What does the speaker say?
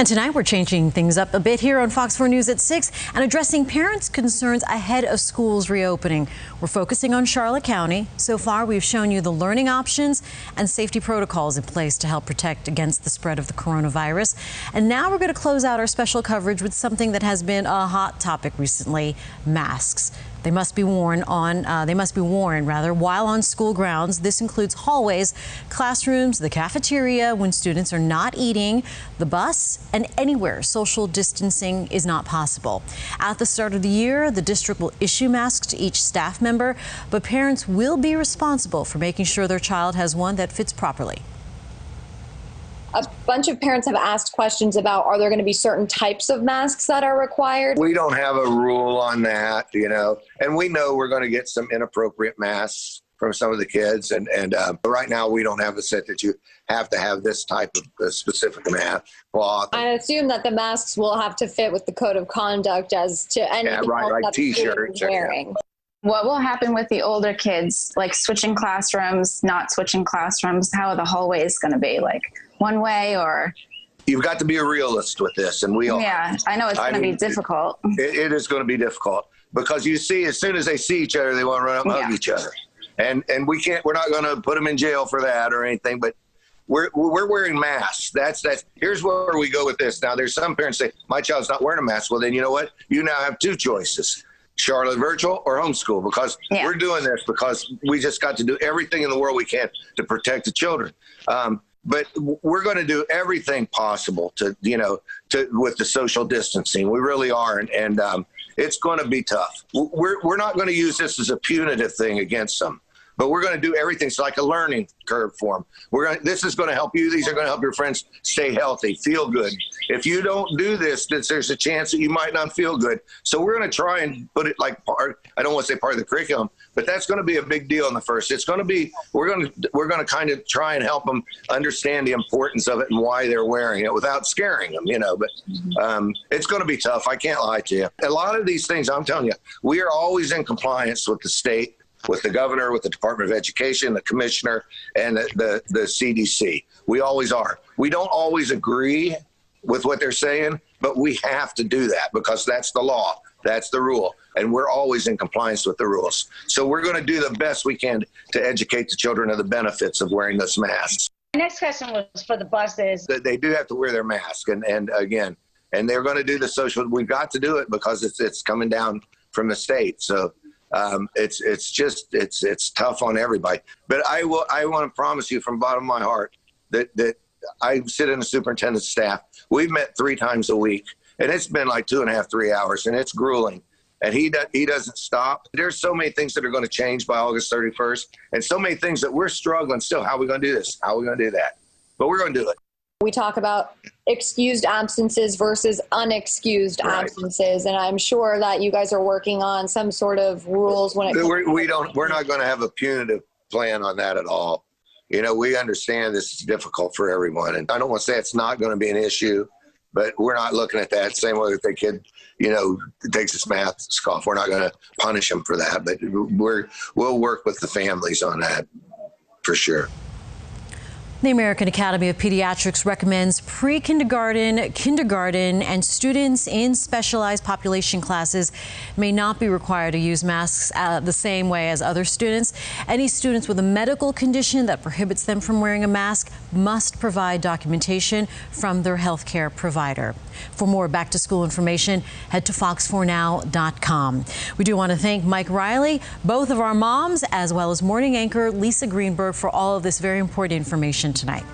And tonight we're changing things up a bit here on Fox 4 News at 6 and addressing parents' concerns ahead of schools reopening. We're focusing on Charlotte County. So far, we've shown you the learning options and safety protocols in place to help protect against the spread of the coronavirus. And now we're going to close out our special coverage with something that has been a hot topic recently: masks. They must be worn while on school grounds. This includes hallways, classrooms, the cafeteria, when students are not eating, the bus, and anywhere social distancing is not possible. At the start of the year, the district will issue masks to each staff member, but parents will be responsible for making sure their child has one that fits properly. A bunch of parents have asked questions about, are there going to be certain types of masks that are required? We don't have a rule on that, and we know we're going to get some inappropriate masks from some of the kids. And right now we don't have a set that you have to have this type of specific mask cloth. I assume that the masks will have to fit with the code of conduct as to anything else like that the student T-shirts. is wearing. What will happen with the older kids, like switching classrooms, not switching classrooms? How are the hallways going to be? Like one way, or? You've got to be a realist with this, and we all. Yeah, I know it's going to be difficult. It is going to be difficult because you see, as soon as they see each other, they want to run up and hug each other, and we can't. We're not going to put them in jail for that or anything, but we're wearing masks. That's here's where we go with this. Now, there's some parents say my child's not wearing a mask. Well, then you know what? You now have two choices: Charlotte virtual or homeschool, because we're doing this because we just got to do everything in the world we can to protect the children. But we're going to do everything possible to with the social distancing. We really are. And it's going to be tough. We're not going to use this as a punitive thing against them, but we're going to do everything. It's like a learning curve for them. This is going to help you. These are going to help your friends stay healthy, feel good. If you don't do this, there's a chance that you might not feel good. So we're going to try and put it like I don't want to say part of the curriculum, but that's going to be a big deal in the first. It's going to be, we're going to kind of try and help them understand the importance of it and why they're wearing it without scaring them, but it's going to be tough. I can't lie to you. A lot of these things, I'm telling you, we are always in compliance with the state, with the governor, with the Department of Education, the commissioner, and the CDC. We always are. We don't always agree with what they're saying, but we have to do that because that's the law. That's the rule. And we're always in compliance with the rules. So we're going to do the best we can to educate the children of the benefits of wearing those masks. My next question was for the buses. They do have to wear their mask. And they're going to do the social. We've got to do it because it's coming down from the state. So it's tough on everybody. But I want to promise you from the bottom of my heart that I sit in the superintendent's staff. We've met 3 times a week, and it's been like 2.5, 3 hours, and it's grueling. And he doesn't stop. There's so many things that are going to change by August 31st, and so many things that we're struggling still. How are we going to do this? How are we going to do that? But we're going to do it. We talk about excused absences versus unexcused absences, and I'm sure that you guys are working on some sort of rules when it comes we're not going to have a punitive plan on that at all. We understand this is difficult for everyone, and I don't want to say it's not going to be an issue, but we're not looking at that same way that the kid, takes his mask off. We're not going to punish him for that, but we'll work with the families on that for sure. The American Academy of Pediatrics recommends pre-kindergarten, kindergarten, and students in specialized population classes may not be required to use masks the same way as other students. Any students with a medical condition that prohibits them from wearing a mask must provide documentation from their healthcare provider. For more back-to-school information, head to fox4now.com. We do want to thank Mike Riley, both of our moms, as well as morning anchor Lisa Greenberg for all of this very important information tonight.